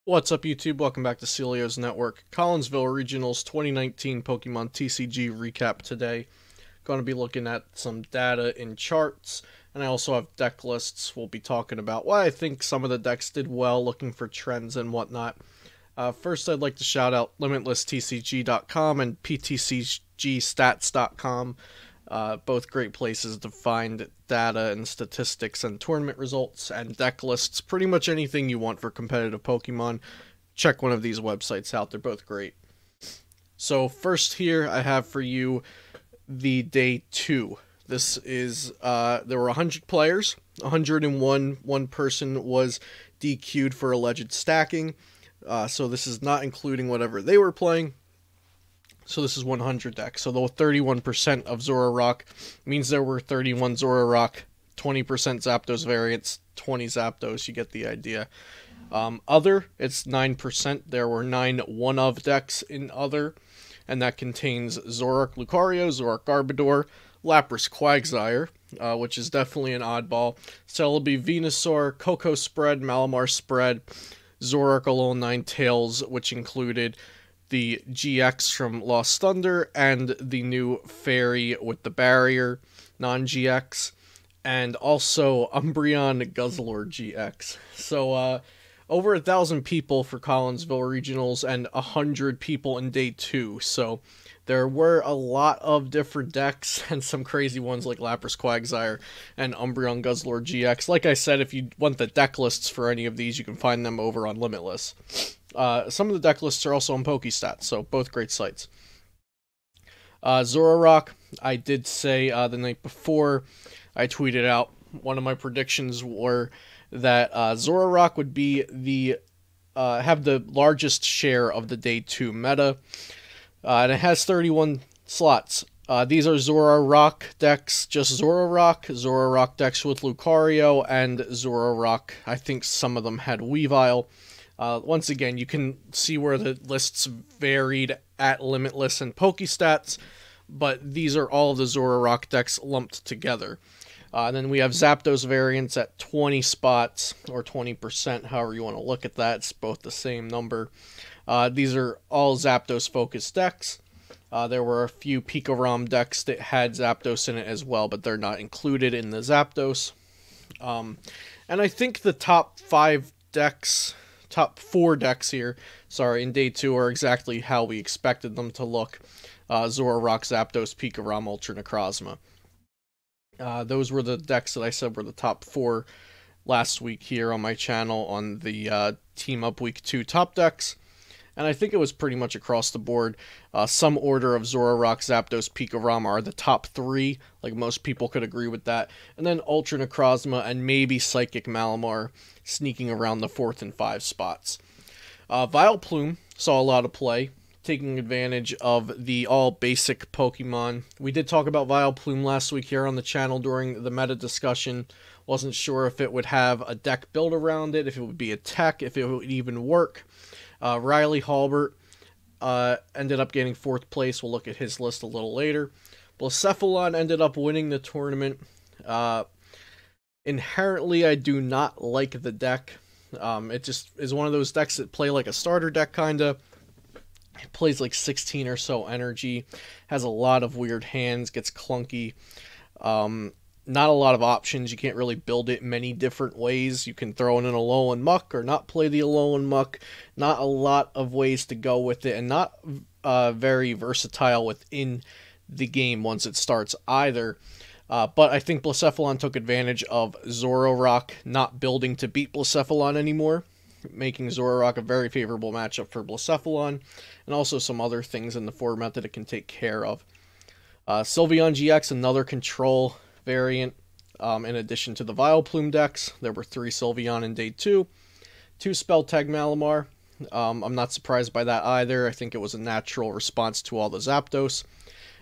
What's up, YouTube? Welcome back to Celio's Network. Collinsville Regionals 2019 Pokemon TCG recap today. Going to be looking at some data in charts, and I also have deck lists. We'll be talking about why I think some of the decks did well, looking for trends and whatnot. First, I'd like to shout out LimitlessTCG.com and PTCGstats.com. Both great places to find data and statistics and tournament results and deck lists. Pretty much anything you want for competitive Pokemon, check one of these websites out. They're both great. So first here I have for you the day 2. This is, there were 100 players. 101 one person was DQ'd for alleged stacking. So this is not including whatever they were playing. So this is 100 decks. So the 31% of Zoroark means there were 31 Zoroark, 20% Zapdos variants, 20 Zapdos. You get the idea. Other, it's 9%. There were 9 one-of decks in Other, and that contains Zoroark Lucario, Zoroark Garbodor, Lapras Quagsire, which is definitely an oddball, Celebi Venusaur, Coco Spread, Malamar Spread, Zoroark Alolan Ninetales, which included the GX from Lost Thunder, and the new Fairy with the Barrier, non-GX, and also Umbreon Guzzlord GX. So, over 1,000 people for Collinsville Regionals, and 100 people in Day 2, so there were a lot of different decks, and some crazy ones like Lapras Quagsire and Umbreon Guzzlord GX. Like I said, if you want the deck lists for any of these, you can find them over on Limitless. Some of the deck lists are also on PokeStats, so both great sites. Zoroark, I did say the night before, I tweeted out, one of my predictions were that Zoroark would be have the largest share of the Day 2 meta, and it has 31 slots. These are Zoroark decks, just Zoroark decks with Lucario, and Zoroark, I think some of them had Weavile. Once again, you can see where the lists varied at Limitless and PokeStats, but these are all the Zoroark decks lumped together. And then we have Zapdos variants at 20 spots, or 20%, however you want to look at that. It's both the same number. These are all Zapdos-focused decks. There were a few Pika-Rom decks that had Zapdos in it as well, but they're not included in the Zapdos. And I think the top 4 decks here, in Day 2 are exactly how we expected them to look. Zoroark, Zapdos, Pika-Rom, Ultra Necrozma. Those were the decks that I said were the top 4 last week here on my channel on the Team Up Week 2 top decks. And I think it was pretty much across the board. Some order of Zoroark, Zapdos, Pika-Rom are the top 3. Like, most people could agree with that. And then Ultra Necrozma and maybe Psychic Malamar sneaking around the 4th and 5 spots. Vileplume saw a lot of play, taking advantage of the all-basic Pokemon. We did talk about Vileplume last week here on the channel during the meta discussion. Wasn't sure if it would have a deck built around it, if it would be a tech, if it would even work. Riley Halbert ended up getting 4th place. We'll look at his list a little later. Blacephalon ended up winning the tournament. Inherently, I do not like the deck. It just is one of those decks that play like a starter deck, kinda. It plays like 16 or so energy, has a lot of weird hands, gets clunky. Not a lot of options. You can't really build it many different ways. You can throw in an Alolan Muck or not play the Alolan Muck. Not a lot of ways to go with it, and not very versatile within the game once it starts either. But I think Blacephalon took advantage of Zoroark not building to beat Blacephalon anymore, making Zoroark a very favorable matchup for Blacephalon, and also some other things in the format that it can take care of. Sylveon GX, another control variant, in addition to the Vileplume decks. There were 3 Sylveon in Day 2. 2 Spell Tag Malamar. I'm not surprised by that either. I think it was a natural response to all the Zapdos.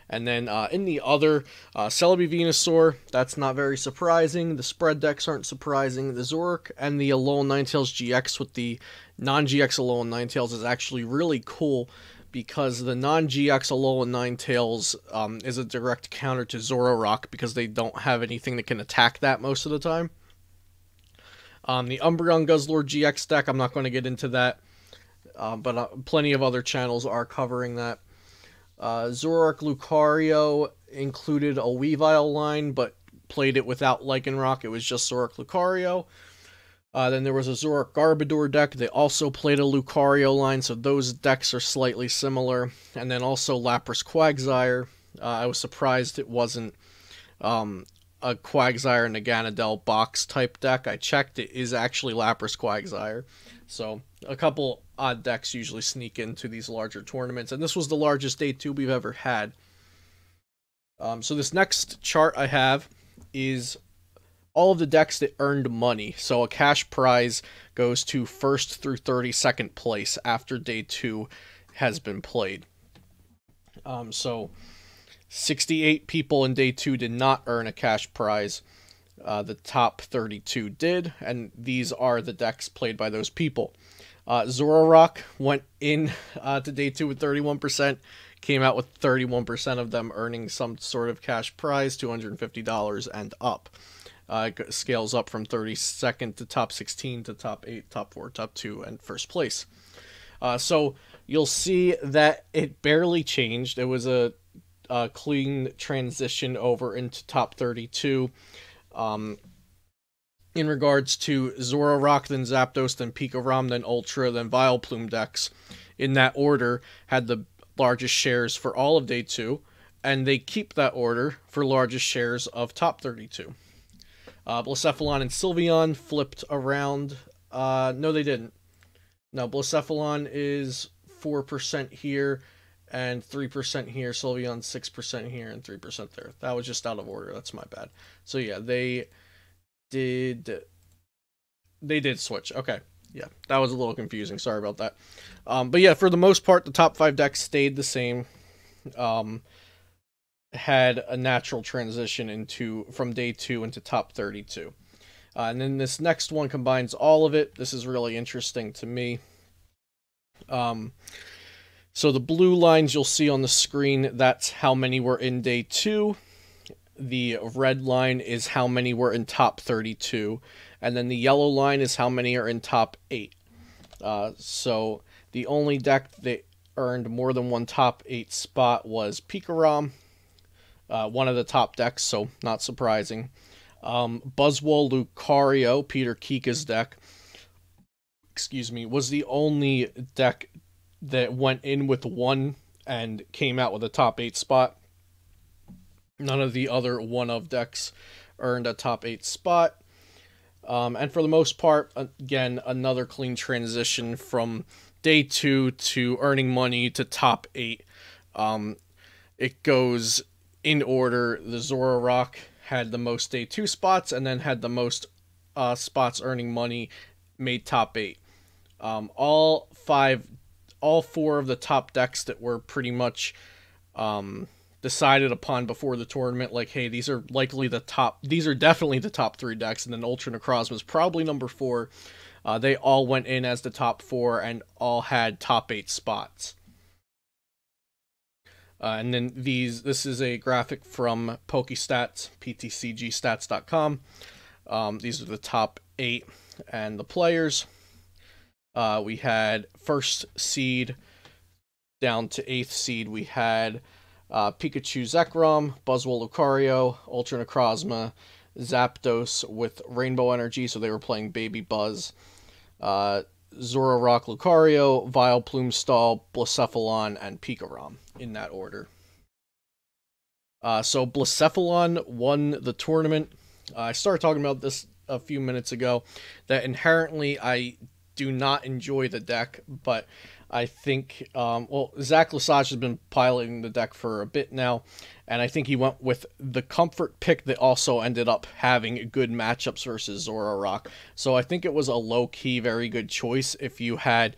And then in the other, Celebi Venusaur, that's not very surprising. The spread decks aren't surprising. The Zoroark and the Alolan Ninetales GX with the non-GX Alolan Ninetales is actually really cool, because the non-GX Alolan Ninetales is a direct counter to Zoroark, because they don't have anything that can attack that most of the time. The Umbreon Guzzlord GX deck, I'm not going to get into that. but plenty of other channels are covering that. Zoroark Lucario included a Weavile line, but played it without Lycanroc. It was just Zoroark Lucario. Then there was a Zoroark Garbodor deck. They also played a Lucario line, so those decks are slightly similar. And then also Lapras Quagsire. I was surprised it wasn't a Quagsire Naganadel box type deck. I checked, it is actually Lapras Quagsire. So a couple odd decks usually sneak into these larger tournaments, and this was the largest day 2 we've ever had. So this next chart I have is all of the decks that earned money. So a cash prize goes to 1st through 32nd place after day 2 has been played. So 68 people in day 2 did not earn a cash prize. The top 32 did, and these are the decks played by those people. Zoroark went in to day 2 with 31%, came out with 31% of them earning some sort of cash prize, $250 and up. It scales up from 32nd to top 16 to top 8, top 4, top 2, and first place. So you'll see that it barely changed. It was a clean transition over into top 32. In regards to Zoroark, then Zapdos, then Pikarom, then Ultra, then Vileplume decks, in that order, had the largest shares for all of day 2, and they keep that order for largest shares of top 32. Blacephalon and Sylveon flipped around. No, they didn't. No, Blacephalon is 4% here and 3% here. Sylveon 6% here and 3% there. That was just out of order. That's my bad. So yeah, they did switch. Okay. Yeah, that was a little confusing. Sorry about that. But yeah, for the most part, the top 5 decks stayed the same. Had a natural transition from day 2 into top 32. And then this next one combines all of it. This is really interesting to me. So the blue lines you'll see on the screen, that's how many were in day 2. The red line is how many were in top 32. And then the yellow line is how many are in top 8. So the only deck that earned more than one top 8 spot was Pikarom. One of the top decks, so not surprising. Buzzwole Lucario, Peter Kika's deck, was the only deck that went in with 1 and came out with a top 8 spot. None of the other one-of decks earned a top 8 spot. And for the most part, again, another clean transition from day 2 to earning money to top 8. It goes in order. The Zoroark had the most day 2 spots, and then had the most spots earning money, made top 8. All 4 of the top decks that were pretty much decided upon before the tournament, like, hey, these are definitely the top 3 decks, and then Ultra Necrozma was probably number 4. They all went in as the top 4 and all had top 8 spots. And then this is a graphic from PokeStats, ptcgstats.com. These are the top 8 and the players. We had first seed down to 8th seed. We had Pikachu Zekrom, Buzzwole Lucario, Ultra Necrozma, Zapdos with Rainbow Energy, so they were playing Baby Buzz, Zoroark Lucario, Vileplume Stall, Blacephalon, and Pikarom, in that order. So Blacephalon won the tournament. I started talking about this a few minutes ago, that inherently I do not enjoy the deck, but I think, Zach Lesage has been piloting the deck for a bit now, and I think he went with the comfort pick that also ended up having good matchups versus Zoroark. So I think it was a low-key, very good choice if you had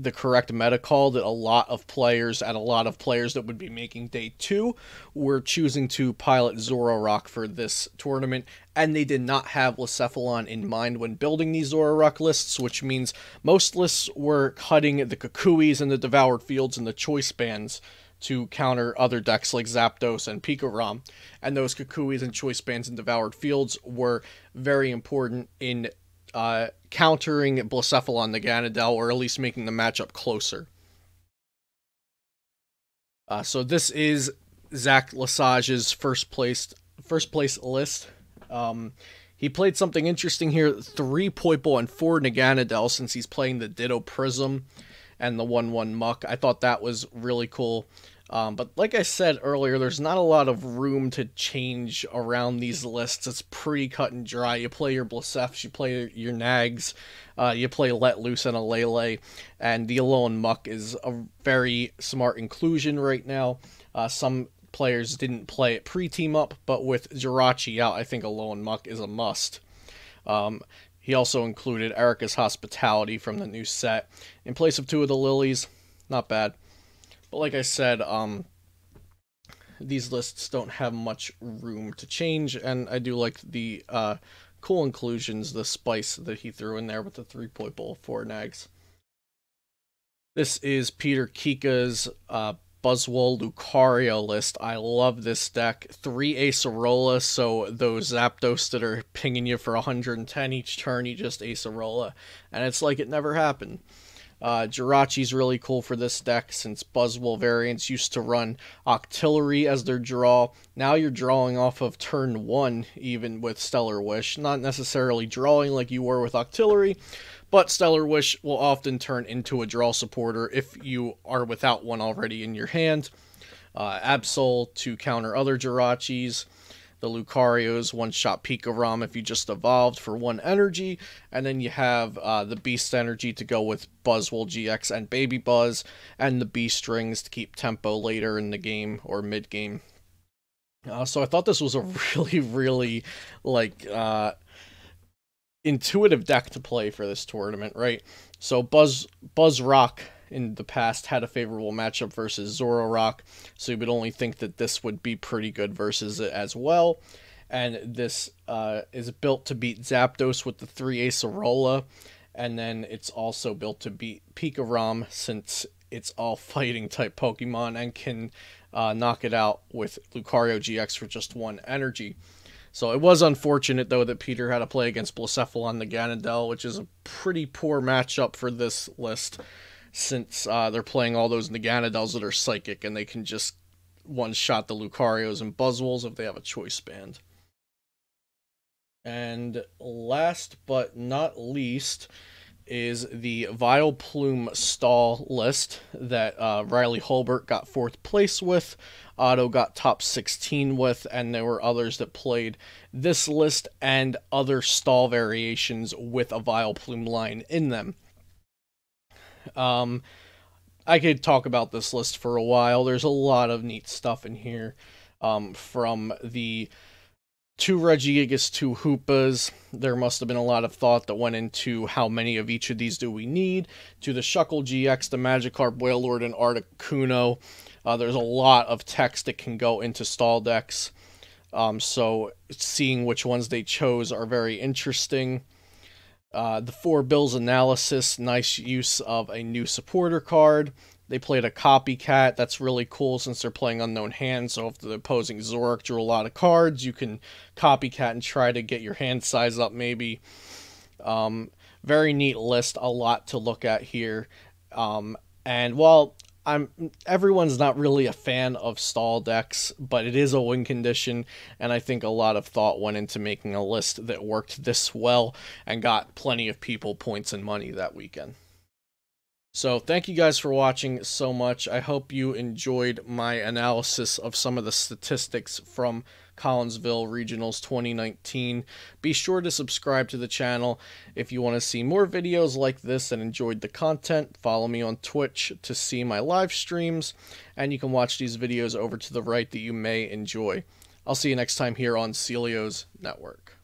the correct meta call, that a lot of players that would be making day 2 were choosing to pilot Zoroark for this tournament, and they did not have Blacephalon in mind when building these Zoroark lists, which means most lists were cutting the Kukuis and the Devoured Fields and the Choice Bands to counter other decks like Zapdos and Pikarom, and those Kukuis and Choice Bands and Devoured Fields were very important in countering Blacephalon Naganadel, or at least making the matchup closer. So this is Zach Lesage's first place list. He played something interesting here: 3 Poipole and 4 Naganadel, since he's playing the Ditto Prism and the 1/1 Muck. I thought that was really cool. But like I said earlier, there's not a lot of room to change around these lists. It's pretty cut and dry. You play your Blacefs, you play your Nags, you play Let Loose and a Lele, and the Alolan Muck is a very smart inclusion right now. Some players didn't play it pre-team up, but with Jirachi out, I think Alolan Muck is a must. He also included Erica's Hospitality from the new set in place of 2 of the Lilies. Not bad. But like I said, these lists don't have much room to change, and I do like the cool inclusions, the spice that he threw in there with the 3 Poipole, 4 Nags. This is Peter Kika's Buzzwole Lucario list. I love this deck. 3 Acerola, so those Zapdos that are pinging you for 110 each turn, you just Acerola, and it's like it never happened. Jirachi's really cool for this deck, since Buzzwole variants used to run Octillery as their draw. Now you're drawing off of turn 1, even with Stellar Wish. Not necessarily drawing like you were with Octillery, but Stellar Wish will often turn into a draw supporter if you are without one already in your hand. Absol to counter other Jirachis. The Lucario's one-shot Pikarom if you just evolved for 1 energy, and then you have the Beast Energy to go with Buzzwole GX and Baby Buzz, and the B-Strings to keep tempo later in the game or mid-game. So I thought this was a really, like, intuitive deck to play for this tournament, right? So Buzzrock in the past had a favorable matchup versus Zoroark, so you would only think that this would be pretty good versus it as well. And this is built to beat Zapdos with the 3 Acerola, and then it's also built to beat Pikarom, since it's all fighting type Pokemon and can knock it out with Lucario GX for just 1 energy. So it was unfortunate, though, that Peter had to play against Blacephalon Naganadel, which is a pretty poor matchup for this list, since they're playing all those Naganadels that are psychic, and they can just one-shot the Lucarios and Buzzwoles if they have a choice band. And last but not least is the Vileplume stall list that Riley Holbert got 4th place with, Otto got top 16 with, and there were others that played this list and other stall variations with a Vileplume line in them. I could talk about this list for a while. There's a lot of neat stuff in here, from the 2 Regigigas, 2 Hoopas. There must have been a lot of thought that went into how many of each of these do we need, to the Shuckle GX, the Magikarp, Wailord, and Articuno. There's a lot of text that can go into stall decks, so seeing which ones they chose are very interesting. The 4 Bills analysis, nice use of a new supporter card. They played a copycat. That's really cool since they're playing Unknown Hand, so if the opposing Zoroark drew a lot of cards, you can copycat and try to get your hand size up maybe. Very neat list, a lot to look at here. And while everyone's not really a fan of stall decks, but it is a win condition, and I think a lot of thought went into making a list that worked this well and got plenty of people points and money that weekend. So thank you guys for watching so much. I hope you enjoyed my analysis of some of the statistics from Collinsville Regionals 2019. Be sure to subscribe to the channel if you want to see more videos like this and enjoyed the content. Follow me on Twitch to see my live streams, and you can watch these videos over to the right that you may enjoy. I'll see you next time here on Celio's Network.